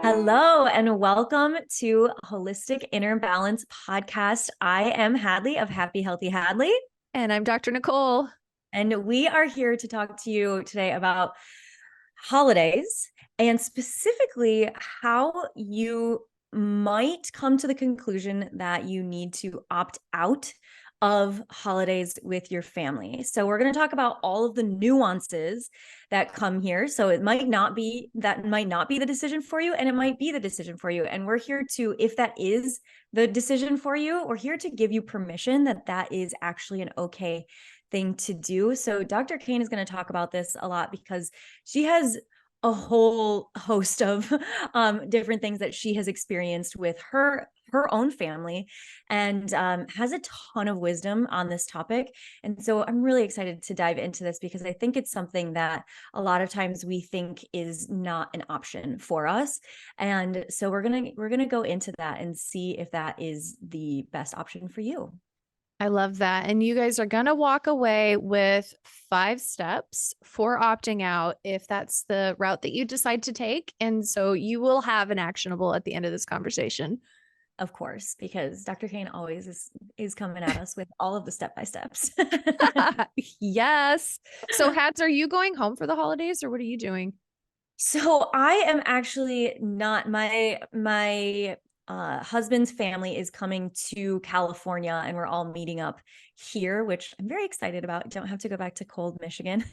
Hello and welcome to Holistic Inner Balance Podcast. I am Hadlee of Happy Healthy Hadlee, And I'm Dr. Nicole. and we are here to talk to you today about holidays and specifically how you might come to the conclusion that you need to opt out of holidays with your family. So we're going to talk about all of the nuances that come here. So it might not be the decision for you, and it might be the decision for you. And we're here to, if that is the decision for you, we're here to give you permission that that is actually an okay thing to do. So Dr. Cain is going to talk about this a lot because she has a whole host of different things that she has experienced with her own family, and has a ton of wisdom on this topic. And so I'm really excited to dive into this because I think it's something that a lot of times we think is not an option for us. And so we're gonna go into that and see if that is the best option for you. I love that. And you guys are going to walk away with 5 steps for opting out if that's the route that you decide to take. And so you will have an actionable at the end of this conversation. Of course, because Dr. Cain always is coming at us with all of the step-by-steps. Yes. So, Hads, are you going home for the holidays or what are you doing? So I am actually not. My husband's family is coming to California, and we're all meeting up here, which I'm very excited about. I don't have to go back to cold Michigan.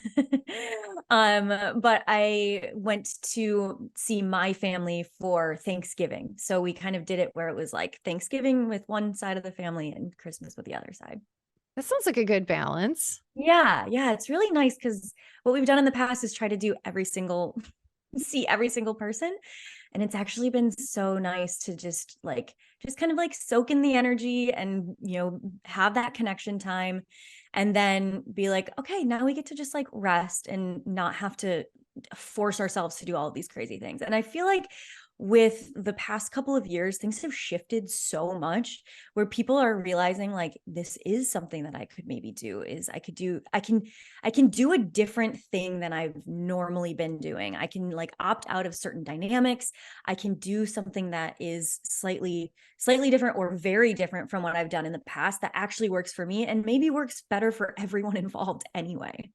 But I went to see my family for Thanksgiving. So we kind of did it where it was like Thanksgiving with one side of the family and Christmas with the other side. That sounds like a good balance. Yeah, it's really nice because what we've done in the past is try to do see every single person. And it's actually been so nice to just kind of like soak in the energy and, have that connection time and then be like, okay, now we get to just like rest and not have to force ourselves to do all of these crazy things. And I feel like with the past couple of years, things have shifted so much where people are realizing like this is something that I could maybe do is I can do a different thing than I've normally been doing. I can like opt out of certain dynamics. I can do something that is slightly different or very different from what I've done in the past that actually works for me and maybe works better for everyone involved anyway.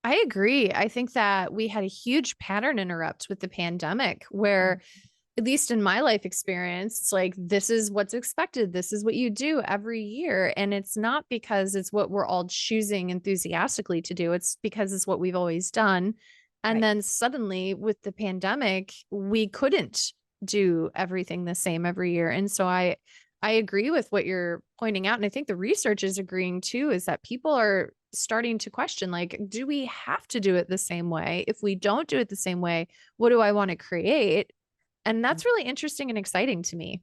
I agree. I think that we had a huge pattern interrupt with the pandemic where, at least in my life experience, it's like, this is what's expected. This is what you do every year. And it's not because it's what we're all choosing enthusiastically to do. It's because it's what we've always done. And Right. then suddenly with the pandemic, we couldn't do everything the same every year. And so I agree with what you're pointing out. And I think the research is agreeing too, is that people are starting to question, like, do we have to do it the same way? If we don't do it the same way, what do I want to create? And that's really interesting and exciting to me.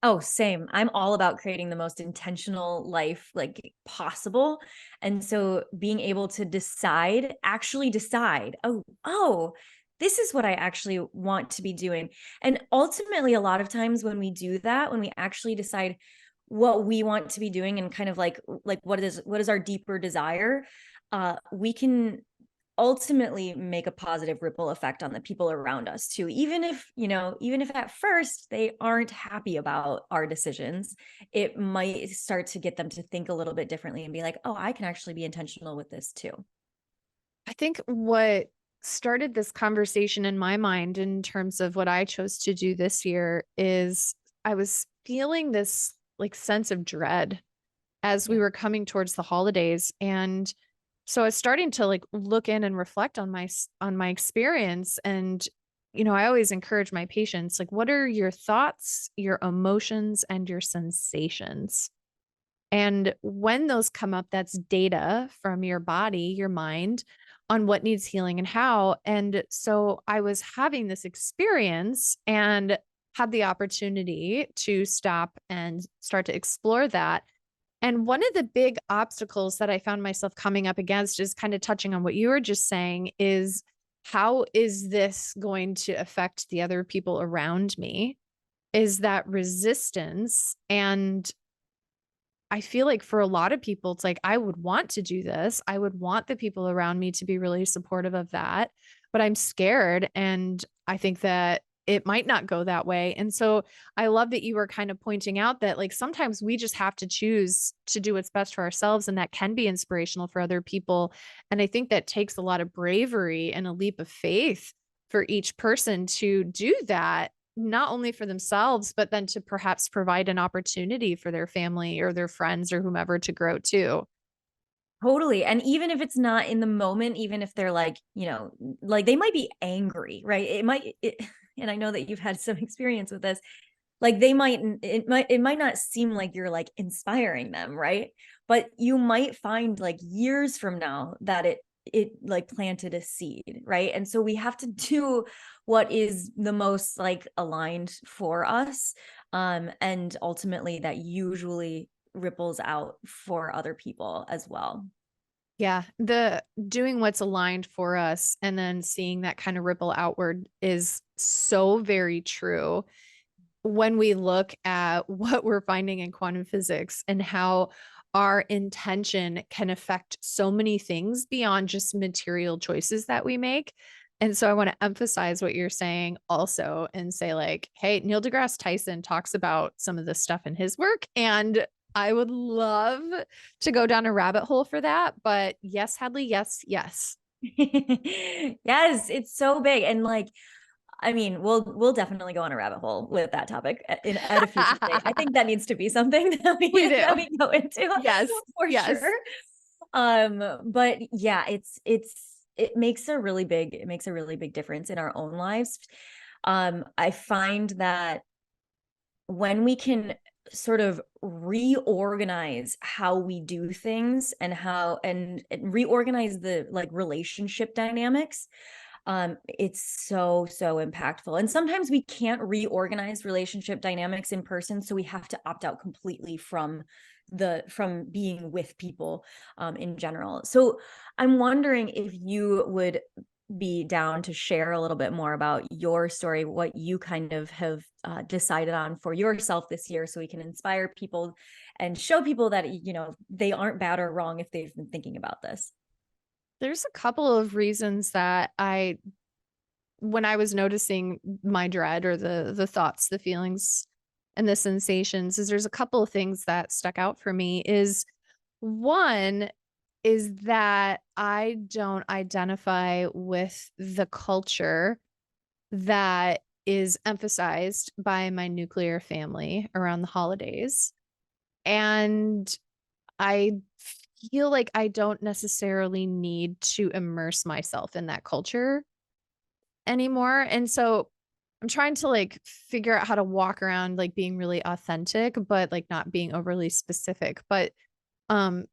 Oh, same. I'm all about creating the most intentional life like possible. And so being able to actually decide, oh, this is what I actually want to be doing. And ultimately, a lot of times when we do that, when we actually decide what we want to be doing and kind of like what is our deeper desire, we can ultimately make a positive ripple effect on the people around us too, even if at first they aren't happy about our decisions. It might start to get them to think a little bit differently and be like, oh, I can actually be intentional with this too. I think what started this conversation in my mind in terms of what I chose to do this year is I was feeling this like sense of dread as we Yeah. were coming towards the holidays. And so I was starting to like look in and reflect on my experience. And, I always encourage my patients, like, what are your thoughts, your emotions, and your sensations? And when those come up, that's data from your body, your mind on what needs healing and how. And so I was having this experience and had the opportunity to stop and start to explore that. And one of the big obstacles that I found myself coming up against is kind of touching on what you were just saying is, how is this going to affect the other people around me? Is that resistance? And I feel like for a lot of people, it's like, I would want to do this. I would want the people around me to be really supportive of that, but I'm scared. And I think that it might not go that way. And so I love that you were kind of pointing out that like sometimes we just have to choose to do what's best for ourselves, and that can be inspirational for other people. And I think that takes a lot of bravery and a leap of faith for each person to do that, not only for themselves, but then to perhaps provide an opportunity for their family or their friends or whomever to grow too. Totally. And even if it's not in the moment, even if they're like, like they might be angry, right? And I know that you've had some experience with this. Like it might not seem like you're like inspiring them, right? But you might find like years from now that it like planted a seed, right? And so we have to do what is the most like aligned for us. And ultimately that usually ripples out for other people as well. Yeah, the doing what's aligned for us and then seeing that kind of ripple outward is so very true when we look at what we're finding in quantum physics and how our intention can affect so many things beyond just material choices that we make. And so I want to emphasize what you're saying also and say, like, hey, Neil deGrasse Tyson talks about some of this stuff in his work. And I would love to go down a rabbit hole for that. But yes, Hadley, yes, yes. Yes, it's so big. And like, I mean, we'll definitely go on a rabbit hole with that topic at a future date. I think that needs to be something that we We that do. we go into Yes. for Yes. sure. But yeah, it makes a really big difference in our own lives. I find that when we can sort of reorganize how we do things and reorganize the like relationship dynamics, it's so impactful. And sometimes we can't reorganize relationship dynamics in person, so we have to opt out completely from being with people in general. So I'm wondering if you would be down to share a little bit more about your story, what you kind of have decided on for yourself this year, so we can inspire people and show people that they aren't bad or wrong if they've been thinking about this. There's a couple of reasons that when I was noticing my dread or the thoughts, the feelings and the sensations, is there's a couple of things that stuck out for me. Is one is that I don't identify with the culture that is emphasized by my nuclear family around the holidays. And I feel like I don't necessarily need to immerse myself in that culture anymore. And so I'm trying to like figure out how to walk around like being really authentic, but like not being overly specific. But um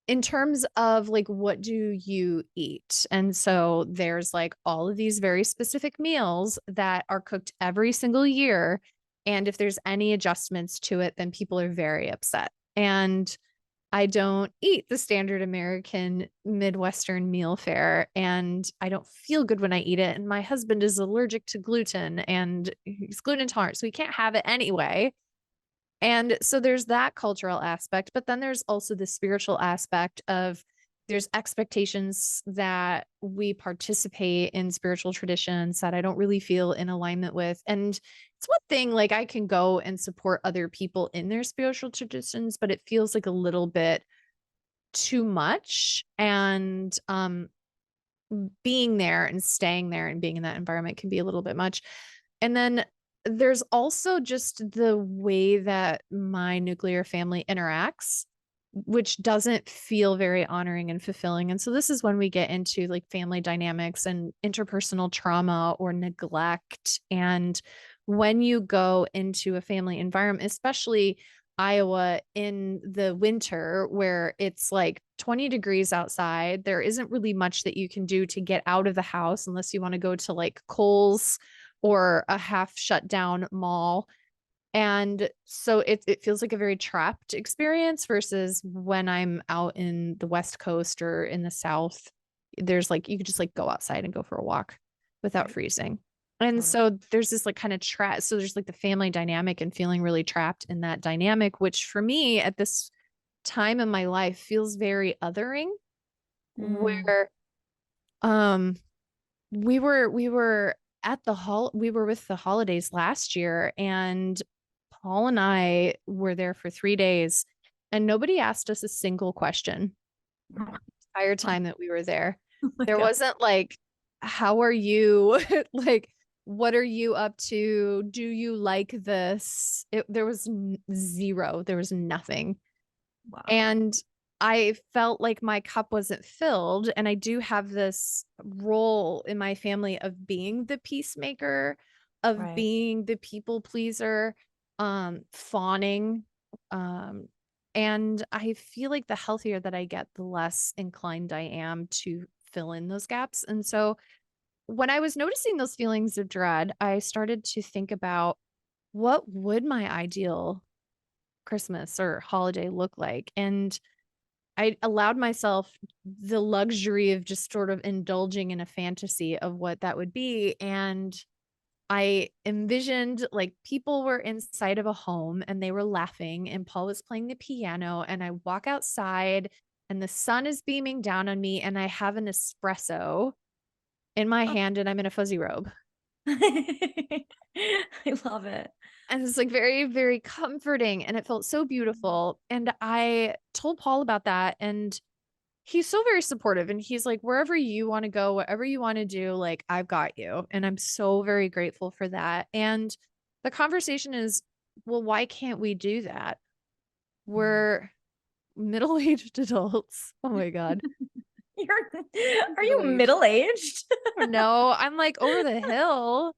in terms of like what do you eat? And so there's like all of these very specific meals that are cooked every single year. And if there's any adjustments to it, then people are very upset. And I don't eat the standard American Midwestern meal fare, and I don't feel good when I eat it. And my husband is allergic to gluten and he's gluten intolerant, so he can't have it anyway. And so there's that cultural aspect, but then there's also the spiritual aspect of there's expectations that we participate in spiritual traditions that I don't really feel in alignment with. And it's one thing, like I can go and support other people in their spiritual traditions, but it feels like a little bit too much. And being there and staying there and being in that environment can be a little bit much. And then there's also just the way that my nuclear family interacts, which doesn't feel very honoring and fulfilling. And so this is when we get into like family dynamics and interpersonal trauma or neglect. And when you go into a family environment, especially Iowa in the winter where it's like 20 degrees outside, there isn't really much that you can do to get out of the house unless you want to go to like Kohl's or a half shut down mall. And so it feels like a very trapped experience versus when I'm out in the West Coast or in the South, there's like you could just like go outside and go for a walk without Right. freezing. And Totally. so there's this like kind of trap. So there's like the family dynamic and feeling really trapped in that dynamic, which for me at this time in my life feels very othering, Mm, where um we were we were with the holidays last year, and Paul and I were there for 3 days, and nobody asked us a single question Oh the entire time that we were there. my There God. wasn't like, how are you? Like, what are you up to? Do you like this? There was zero, there was nothing. Wow. And I felt like my cup wasn't filled. And I do have this role in my family of being the peacemaker, of Right. being the people pleaser, fawning. Um, and I feel like the healthier that I get, the less inclined I am to fill in those gaps. And so when I was noticing those feelings of dread, I started to think about, what would my ideal Christmas or holiday look like? And I allowed myself the luxury of just sort of indulging in a fantasy of what that would be. And I envisioned, like, people were inside of a home and they were laughing, and Paul was playing the piano, and I walk outside and the sun is beaming down on me, and I have an espresso in my Oh. hand and I'm in a fuzzy robe. I love it. And it's like very, very comforting, and it felt so beautiful. And I told Paul about that, and he's so very supportive, and he's like, wherever you want to go, whatever you want to do, like, I've got you. And I'm so very grateful for that. And the conversation is, well, why can't we do that? We're middle-aged adults. Oh my God. You're, are you Middle-aged. middle-aged? No, I'm like over the hill.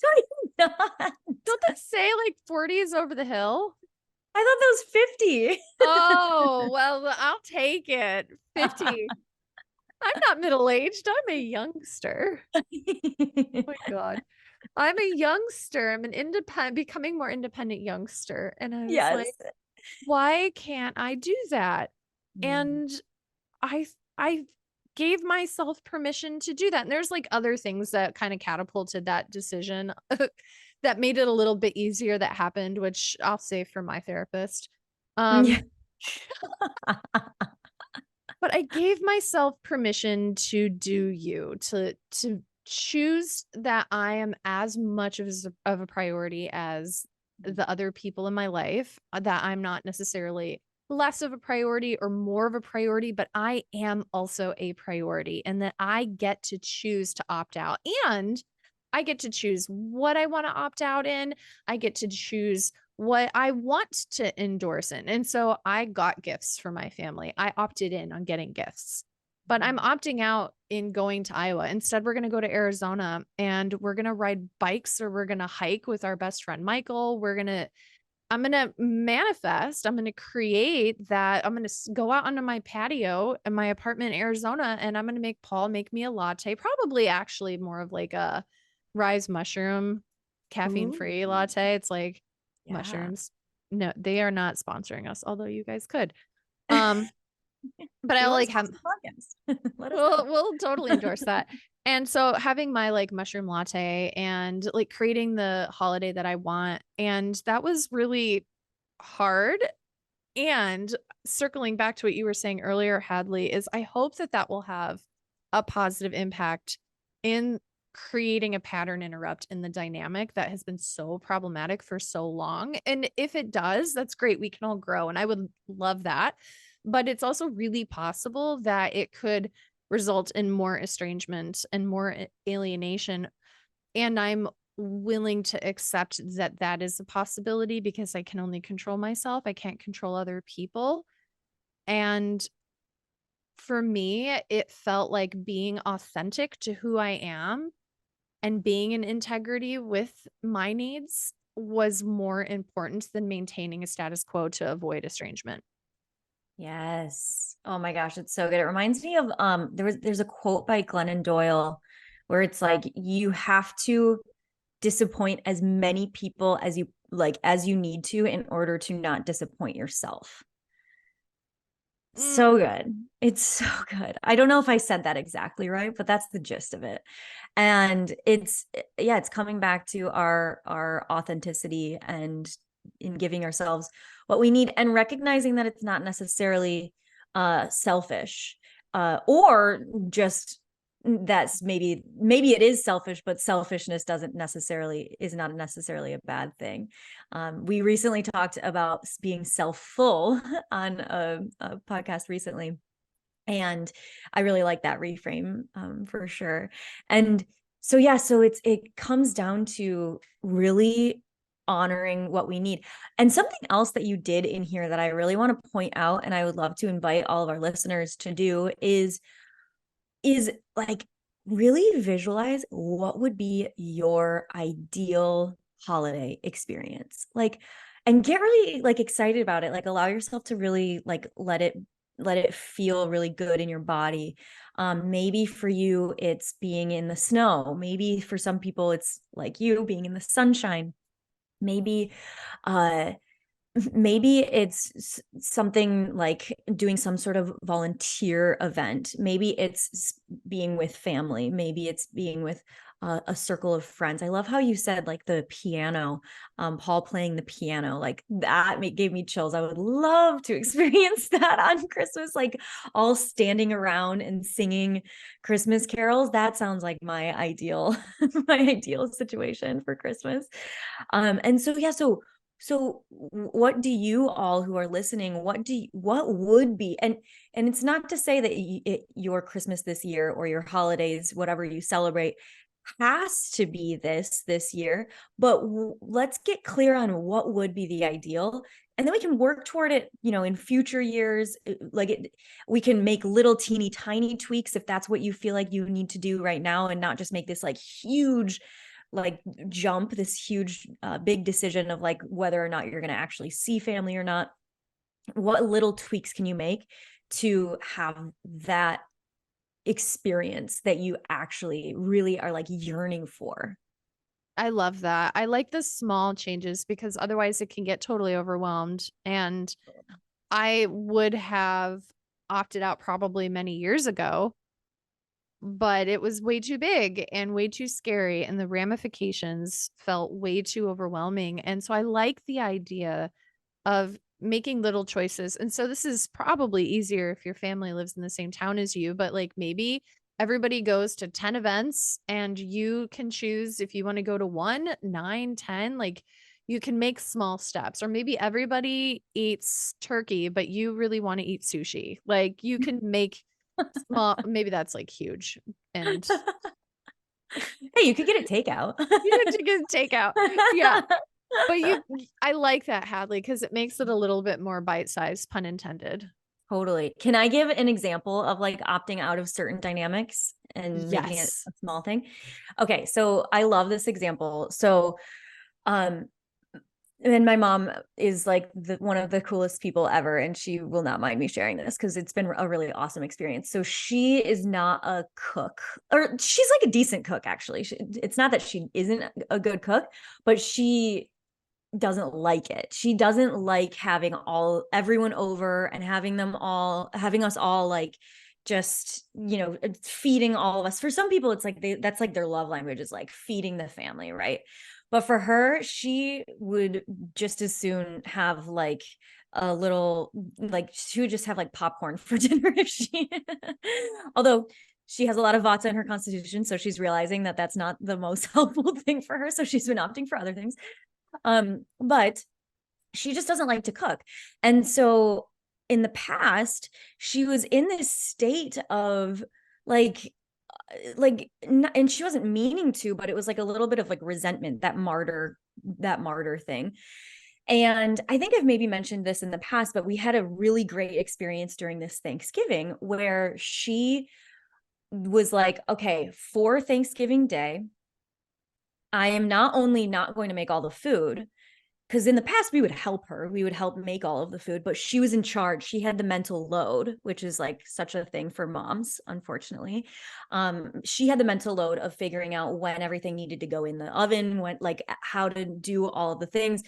No, you're not. Don't they say like 40 is over the hill? I thought that was 50. Oh, well, I'll take it. 50. I'm not middle-aged. I'm a youngster. Oh my God. I'm a youngster. I'm an becoming more independent youngster. And I was Yes. like, why can't I do that? Mm. And I gave myself permission to do that. And there's like other things that kind of catapulted that decision that made it a little bit easier that happened, which I'll save for my therapist. Yeah. Um, but I gave myself permission to do you, to choose that I am as much of a priority as the other people in my life, that I'm not necessarily less of a priority or more of a priority, but I am also a priority, and that I get to choose to opt out, and I get to choose what I want to opt out in. I get to choose what I want to endorse in. And so I got gifts for my family. I opted in on getting gifts, but I'm opting out in going to Iowa. Instead, we're going to go to Arizona, and we're going to ride bikes, or we're going to hike with our best friend, Michael. I'm going to manifest. I'm going to create that. I'm going to go out onto my patio in my apartment in Arizona, and I'm going to make Paul make me a latte, probably actually more of like a rise mushroom, caffeine Ooh, free latte. It's like yeah. mushrooms. No, they are not sponsoring us, although you guys could. Um, but If I you want like to have, sponsor the podcast, let us know. we'll totally endorse that. And so having my like mushroom latte and like creating the holiday that I want. And that was really hard. And circling back to what you were saying earlier, Hadley, is I hope that that will have a positive impact in creating a pattern interrupt in the dynamic that has been so problematic for so long. And if it does, that's great. We can all grow. And I would love that. But it's also really possible that it could result in more estrangement and more alienation. And I'm willing to accept that that is a possibility, because I can only control myself. I can't control other people. And for me, it felt like being authentic to who I am and being in integrity with my needs was more important than maintaining a status quo to avoid estrangement. Yes. Oh my gosh, it's so good. It reminds me of there's a quote by Glennon Doyle where it's like you have to disappoint as many people as you need to in order to not disappoint yourself. So Mm. good. It's so good. I don't know if I said that exactly right, but that's the gist of it. And it's coming back to our authenticity and in giving ourselves what we need and recognizing that it's not necessarily selfish or just that's maybe it is selfish, but selfishness is not necessarily a bad thing. We recently talked about being self-full on a podcast recently, and I really like that reframe, for sure. And so, yeah, so it comes down to really honoring what we need. And something else that you did in here that I really want to point out, and I would love to invite all of our listeners to do, is like really visualize what would be your ideal holiday experience. Like, and get really like excited about it. Like, allow yourself to really like let it feel really good in your body. Maybe for you it's being in the snow. Maybe for some people it's like you being in the sunshine. Maybe uh maybe it's something like doing some sort of volunteer event. Maybe it's being with family. Maybe it's being with a circle of friends. I love how you said like the piano, Paul playing the piano, like that gave me chills. I would love to experience that on Christmas, like all standing around and singing Christmas carols. That sounds like my ideal my ideal situation for Christmas. And so, yeah, so what do you all who are listening, what would be, and it's not to say that your Christmas this year or your holidays, whatever you celebrate, has to be this year, but let's get clear on what would be the ideal, and then we can work toward it, in future years. We can make little teeny tiny tweaks if that's what you feel like you need to do right now, and not just make this like huge like jump, this huge big decision of like whether or not you're going to actually see family or not. What little tweaks can you make to have that experience that you actually really are like yearning for? I love that. I like the small changes because otherwise it can get totally overwhelmed. And I would have opted out probably many years ago, but it was way too big and way too scary. And the ramifications felt way too overwhelming. And so I like the idea of making little choices. And so this is probably easier if your family lives in the same town as you, but like maybe everybody goes to 10 events and you can choose if you want to go to 1, 9, 10. Like you can make small steps, or maybe everybody eats turkey, but you really want to eat sushi. Like you can make small, maybe that's like huge. And Hey, you could get it takeout. you can takeout. Yeah. But I like that, Hadley, because it makes it a little bit more bite-sized, pun intended. Totally. Can I give an example of like opting out of certain dynamics and making it Yes. a small thing? Okay, so I love this example. So, um, and my mom is like one of the coolest people ever, and she will not mind me sharing this because it's been a really awesome experience. So she is not a cook, or she's like a decent cook, actually. It's not that she isn't a good cook, but she doesn't like it. She doesn't like having everyone over and having us all like just, feeding all of us. For some people, it's like that's like their love language, is like feeding the family, right? But for her, she would just as soon have like a little, like she would just have like popcorn for dinner if she although she has a lot of Vata in her constitution, so she's realizing that that's not the most helpful thing for her, so she's been opting for other things. But she just doesn't like to cook. And so in the past, she was in this state of like, and she wasn't meaning to, but it was like a little bit of like resentment, that martyr thing. And I think I've maybe mentioned this in the past, but we had a really great experience during this Thanksgiving where she was like, okay, for Thanksgiving Day, I am not only not going to make all the food, because in the past we would help her, we would help make all of the food, but she was in charge. She had the mental load, which is like such a thing for moms, unfortunately. She had the mental load of figuring out when everything needed to go in the oven, when, like, how to do all of the things,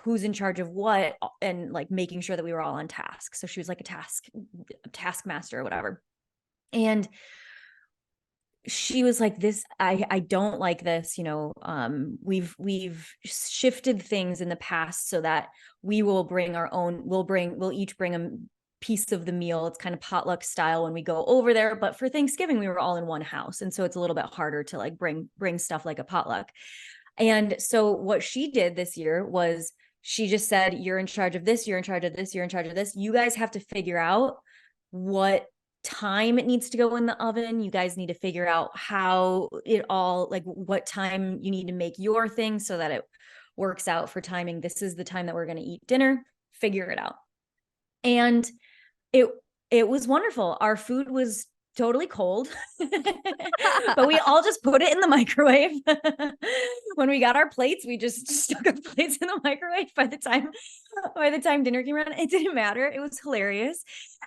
who's in charge of what, and like making sure that we were all on task. So she was like a taskmaster or whatever. And she was like, this, I don't like this, we've shifted things in the past so that we'll each bring piece of the meal. It's kind of potluck style when we go over there, but for Thanksgiving we were all in one house, and so it's a little bit harder to like bring stuff like a potluck. And so what she did this year was she just said, you're in charge of this, you're in charge of this, you're in charge of this. You guys have to figure out what time it needs to go in the oven. You guys need to figure out how it all, like what time you need to make your thing so that it works out for timing. This is the time that we're going to eat dinner. Figure it out. And it it was wonderful. Our food was totally cold, but we all just put it in the microwave. When we got our plates, we just stuck our plates in the microwave. By the time dinner came around, it didn't matter. It was hilarious.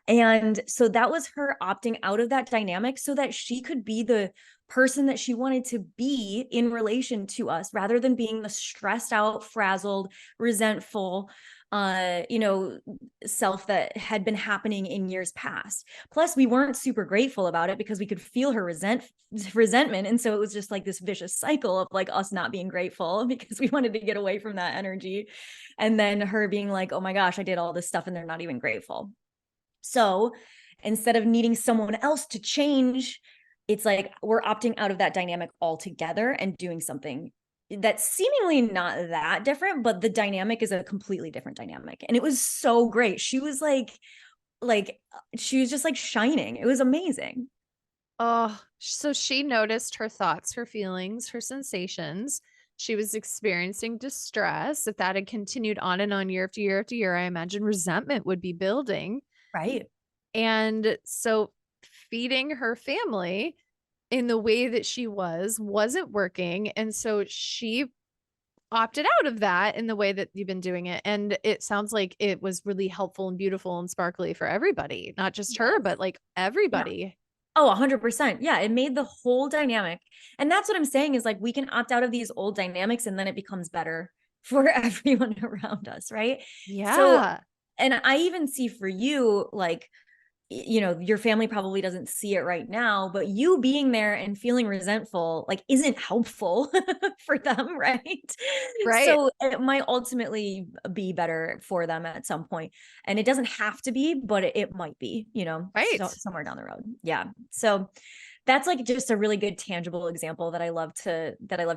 And so that was her opting out of that dynamic so that she could be the person that she wanted to be in relation to us, rather than being the stressed out, frazzled, resentful, self that had been happening in years past. Plus, we weren't super grateful about it because we could feel her resentment. And so it was just like this vicious cycle of like us not being grateful because we wanted to get away from that energy. And then her being like, oh my gosh, I did all this stuff and they're not even grateful. So instead of needing someone else to change, it's like we're opting out of that dynamic altogether and doing something that's seemingly not that different, but the dynamic is a completely different dynamic. And it was so great. She was like she was just like shining. It was amazing. Oh, so she noticed her thoughts, her feelings, her sensations. She was experiencing distress. If that had continued on and on year after year after year, I imagine resentment would be building. Right. And so feeding her family in the way that she wasn't working. And so she opted out of that in the way that you've been doing it. And it sounds like it was really helpful and beautiful and sparkly for everybody, not just her, Yes. but like Yeah. everybody. Oh, 100%. Yeah, it made the whole dynamic. And that's what I'm saying is like we can opt out of these old dynamics and then it becomes better for everyone around us, right? So, Yeah. and I even see for you, like, your family probably doesn't see it right now, but you being there and feeling resentful like isn't helpful for them, right? Right. So it might ultimately be better for them at some point. And it doesn't have to be, but it might be, so, Right. somewhere down the road. Yeah. So that's like just a really good tangible example that I love to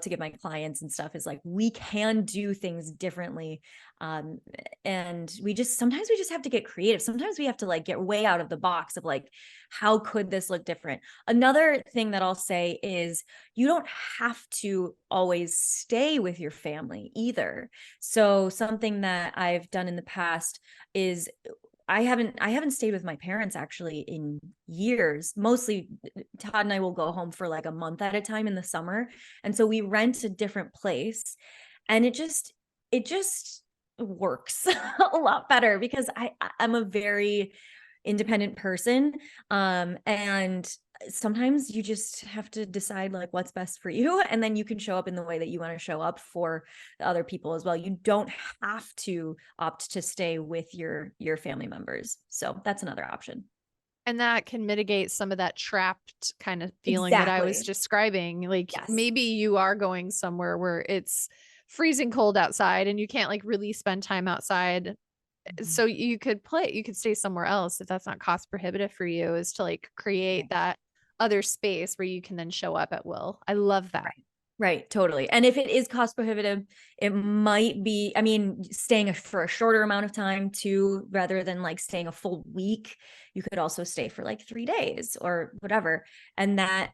give my clients and stuff is like we can do things differently. And sometimes we just have to get creative. Sometimes we have to like get way out of the box of like, how could this look different? Another thing that I'll say is you don't have to always stay with your family either. So something that I've done in the past is I haven't stayed with my parents actually in years. Mostly Todd and I will go home for like a month at a time in the summer. And so we rent a different place and it just works a lot better because I'm a very independent person. And sometimes you just have to decide like what's best for you. And then you can show up in the way that you want to show up for the other people as well. You don't have to opt to stay with your family members. So that's another option. And that can mitigate some of that trapped kind of feeling that I was Exactly. describing. Like Yes. maybe you are going somewhere where it's freezing cold outside and you can't like really spend time outside. Mhm. So you could stay somewhere else if that's not cost prohibitive for you, is to like create Right. that other space where you can then show up at will. I love that. Right. Right, totally. And if it is cost prohibitive, it might be, I mean, staying for a shorter amount of time too, rather than like staying a full week. You could also stay for like 3 days or whatever. And that,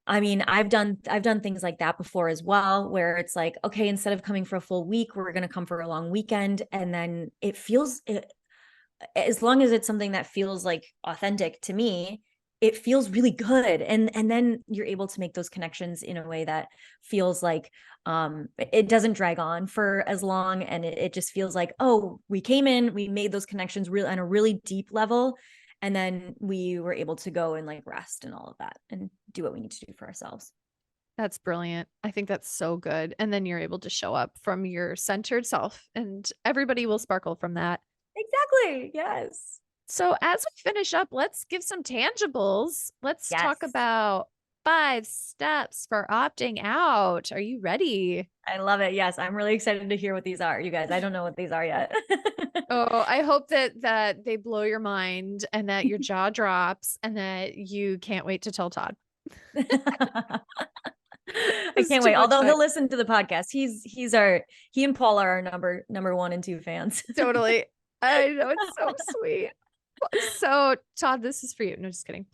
I mean, I've done things like that before as well, where it's like, okay, instead of coming for a full week, we're going to come for a long weekend. And then as long as it's something that feels like authentic to me, it feels really good. And then you're able to make those connections in a way that feels like it doesn't drag on for as long. And it just feels like, oh, we came in, we made those connections real on a really deep level. And then we were able to go and like rest and all of that and do what we need to do for ourselves. That's brilliant. I think that's so good. And then you're able to show up from your centered self and everybody will sparkle from that. Exactly. Yes. So as we finish up, let's give some tangibles. Let's talk Yes. about 5 steps for opting out. Are you ready? I love it. Yes, I'm really excited to hear what these are, you guys. I don't know what these are yet. Oh, I hope that they blow your mind and that your jaw drops and that you can't wait to tell Todd. I It's can't too wait. much Although fun. he'll listen to the podcast. He and Paul are our number 1 and 2 fans. Totally. I know, it's so sweet. So, Todd, this is for you. No, just kidding.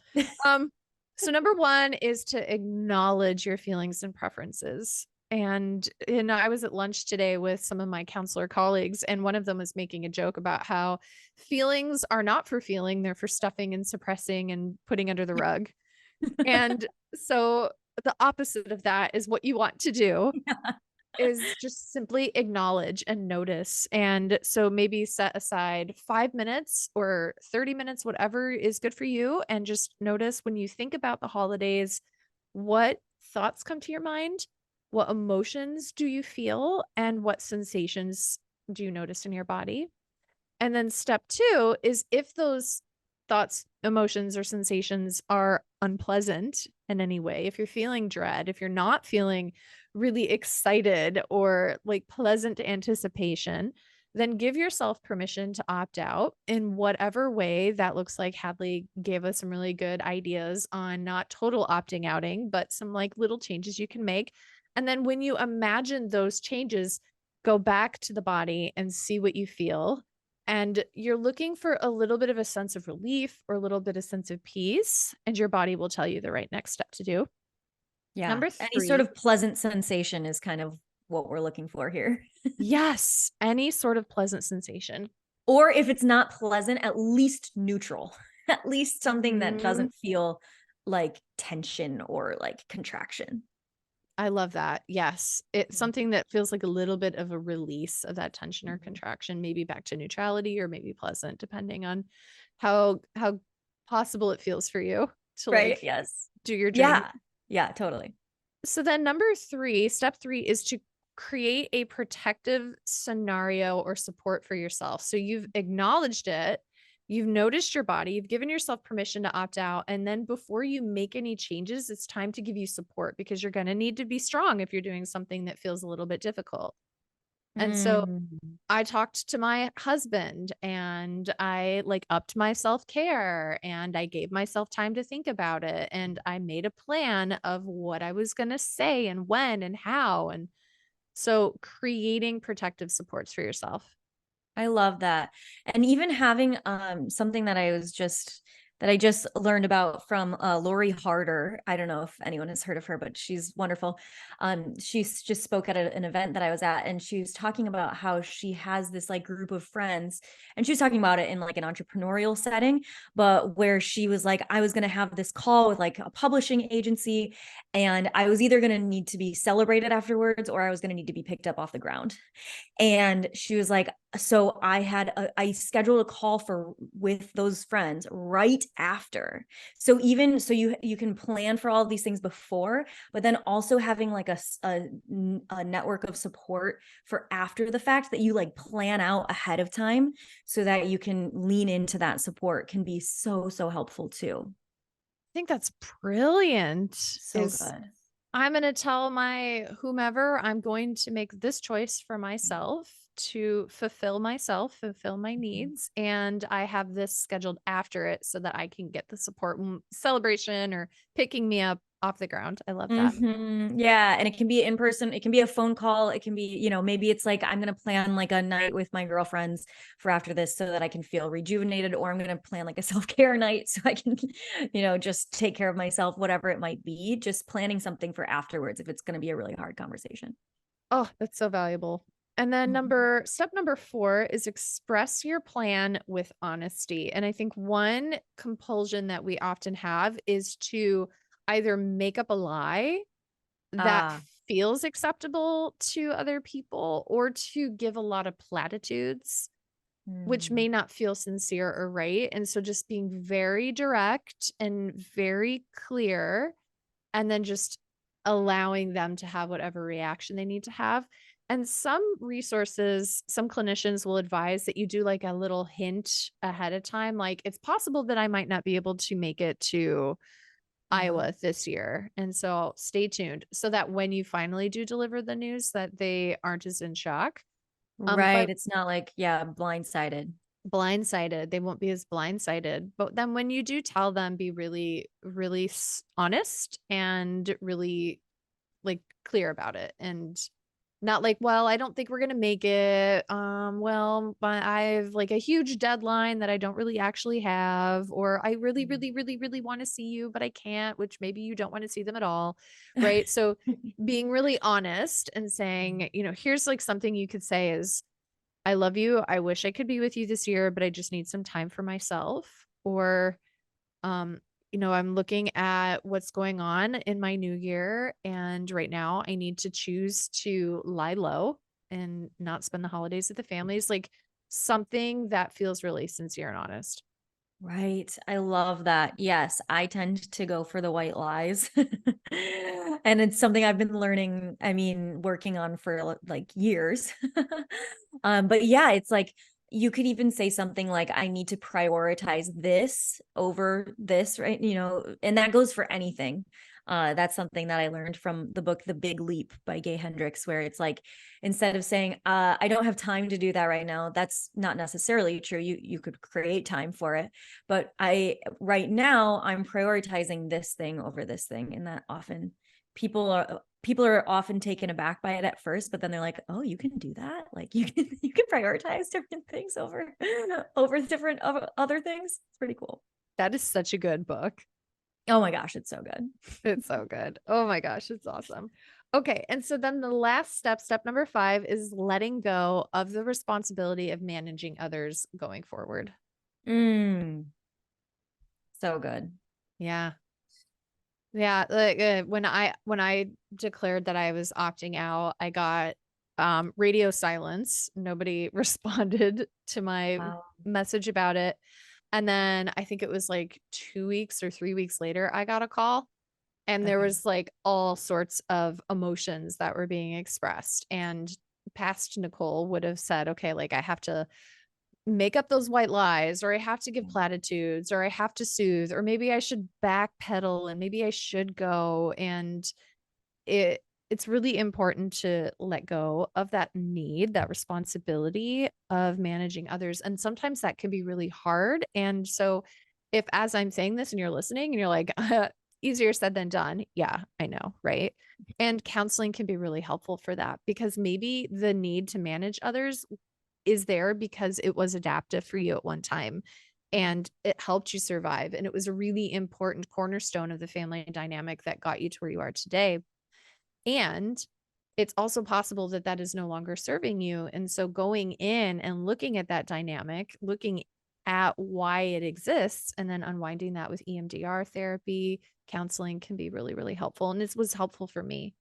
Um, so number 1 is to acknowledge your feelings and preferences. And I was at lunch today with some of my counselor colleagues, and one of them was making a joke about how feelings are not for feeling, they're for stuffing and suppressing and putting under the rug. And so the opposite of that is what you want to do is just simply acknowledge and notice. And so maybe set aside 5 minutes or 30 minutes, whatever is good for you. And just notice when you think about the holidays, what thoughts come to your mind? What emotions do you feel? And what sensations do you notice in your body? And then step 2 is if those thoughts, emotions, or sensations are unpleasant in any way, if you're feeling dread, if you're not feeling really excited or like pleasant anticipation, then give yourself permission to opt out in whatever way that looks like. Hadley gave us some really good ideas on not total opting outing, but some like little changes you can make. And then when you imagine those changes, go back to the body and see what you feel, and you're looking for a little bit of a sense of relief or a little bit of sense of peace, and your body will tell you the right next step to do. Yeah. Number Any sort 3, of pleasant sensation is kind of what we're looking for here. yes, any sort of pleasant sensation. Or if it's not pleasant, at least neutral. At least something that Mhm. doesn't feel like tension or like contraction. I love that. Yes. It's something that feels like a little bit of a release of that tension or Mhm. contraction, maybe back to neutrality or maybe pleasant, depending on how possible it feels for you to Right? like Yes. do your journey. Yeah. Yeah, totally. So then number 3, step 3 is to create a protective scenario or support for yourself. So you've acknowledged it, you've noticed your body, you've given yourself permission to opt out. And then before you make any changes, it's time to give you support because you're going to need to be strong if you're doing something that feels a little bit difficult. And so Mm. I talked to my husband and I like upped my self-care and I gave myself time to think about it and I made a plan of what I was going to say and when and how. And so creating protective supports for yourself. I love that. And even having something that I just learned about from Lori Harder. I don't know if anyone has heard of her, but she's wonderful. She's just spoke at an event that I was at, and she was talking about how she has this like group of friends, and she was talking about it in like an entrepreneurial setting, but where she was like, I was going to have this call with like a publishing agency, and I was either going to need to be celebrated afterwards, or I was going to need to be picked up off the ground. And she was like, so I scheduled a call for with those friends right after. So even so you can plan for all of these things before, but then also having like a network of support for after the fact that you like plan out ahead of time so that you can lean into that support can be so helpful too. I think that's brilliant. So Is good. I'm going to tell my whomever I'm going to make this choice for myself to fulfill myself, fulfill my Mhm. needs. And I have this scheduled after it so that I can get the support celebration or picking me up off the ground. I love that. Yeah, and it can be in person, it can be a phone call, it can be, maybe it's like I'm going to plan like a night with my girlfriends for after this so that I can feel rejuvenated, or I'm going to plan like a self-care night so I can, just take care of myself, whatever it might be, just planning something for afterwards if it's going to be a really hard conversation. Oh, that's so valuable. And then Mhm. step number 4 is express your plan with honesty. And I think one compulsion that we often have is to either make up a lie that Ah. feels acceptable to other people or to give a lot of platitudes, which may Mm. not feel sincere or right. And so just being very direct and very clear and then just allowing them to have whatever reaction they need to have. And some resources, some clinicians will advise that you do like a little hint ahead of time. Like, it's possible that I might not be able to make it to Iowa this year. And so stay tuned so that when you finally do deliver the news that they aren't as in shock. Right. But It's not like, yeah, blindsided. blindsided, they won't be as blindsided. But then when you do tell them, be really, really honest and really like clear about it, and not like, well, I don't think we're gonna make it. Well, but I have like a huge deadline that I don't really actually have, or I really, really, really, really want to see you, but I can't, which maybe you don't want to see them at all. Right. So being really honest and saying, here's like something you could say is, I love you. I wish I could be with you this year, but I just need some time for myself. Or, um, I'm looking at what's going on in my new year. And right now I need to choose to lie low and not spend the holidays with the families. Like something that feels really sincere and honest. Right. I love that. Yes, I tend to go for the white lies. And it's something I've been learning, I mean, working on for like years. But yeah, it's like you could even say something like, I need to prioritize this over this, right? And that goes for anything. That's something that I learned from the book The Big Leap by Gay Hendricks, where it's like, instead of saying, I don't have time to do that right now, that's not necessarily true. You could create time for it, but right now I'm prioritizing this thing over this thing. And that often people are often taken aback by it at first, but then they're like, oh, you can do that, like you can prioritize different things over different other things. It's pretty cool. That is such a good book. Oh my gosh, it's so good. It's so good. Oh my gosh, it's awesome. Okay. And so then the last step number 5, is letting go of the responsibility of managing others going forward. So good. Yeah. Yeah. Like when I declared that I was opting out, I got radio silence. Nobody responded to my Wow. message about it. And then I think it was like 2 weeks or 3 weeks later, I got a call. And there Okay. was like all sorts of emotions that were being expressed. And past Nicole would have said, okay, like I have to make up those white lies, or I have to give platitudes, or I have to soothe, or maybe I should backpedal and maybe I should go. And it's really important to let go of that need, that responsibility of managing others. And sometimes that can be really hard. And so if, as I'm saying this and you're listening and you're like, easier said than done. Yeah, I know. Right. And counseling can be really helpful for that, because maybe the need to manage others is there because it was adaptive for you at one time and it helped you survive. And it was a really important cornerstone of the family dynamic that got you to where you are today. And it's also possible that that is no longer serving you. And so going in and looking at that dynamic, looking at why it exists, and then unwinding that with EMDR therapy, counseling can be really, really helpful. And this was helpful for me.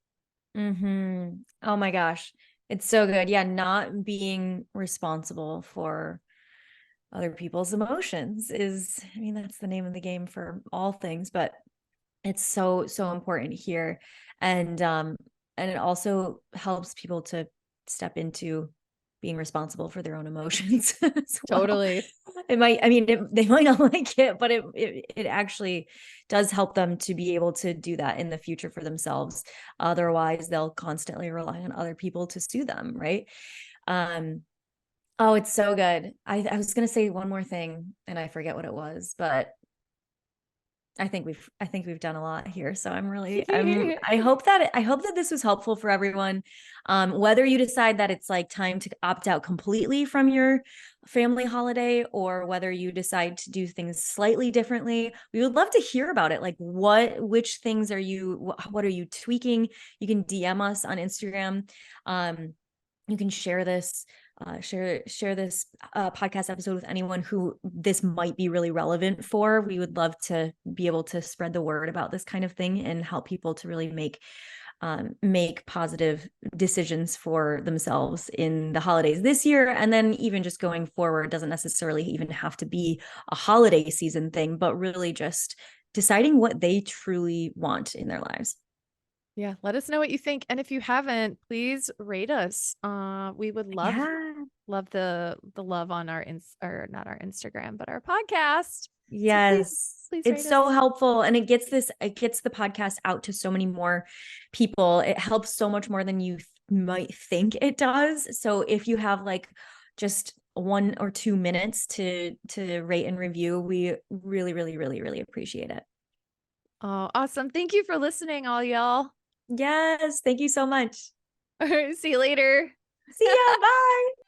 Oh my gosh. It's so good. Yeah, not being responsible for other people's emotions is, I mean, that's the name of the game for all things, but it's so important here. And it also helps people to step into being responsible for their own emotions as well. Totally. They might not like it, but it actually does help them to be able to do that in the future for themselves. Otherwise, they'll constantly rely on other people to soothe them, right? Um, oh, it's so good. I was gonna say one more thing and I forget what it was, but I think we've done a lot here. So I hope that this was helpful for everyone. Whether you decide that it's like time to opt out completely from your family holiday, or whether you decide to do things slightly differently, we would love to hear about it. Like which things what are you tweaking? You can DM us on Instagram. You can share this podcast episode with anyone who this might be really relevant for. We would love to be able to spread the word about this kind of thing and help people to really make positive decisions for themselves in the holidays this year. And then even just going forward, doesn't necessarily even have to be a holiday season thing, but really just deciding what they truly want in their lives. Yeah, let us know what you think. And if you haven't, please rate us. We would love Yeah. love the love on our or not our Instagram, but our podcast. So Yes. please It's rate us. so helpful. And it gets the podcast out to so many more people. It helps so much more than you might think it does. So if you have like just 1 or 2 minutes to rate and review, we really, really, really, really appreciate it. Oh, awesome. Thank you for listening, all y'all. Yes. Thank you so much. All right, see you later. See ya. Bye.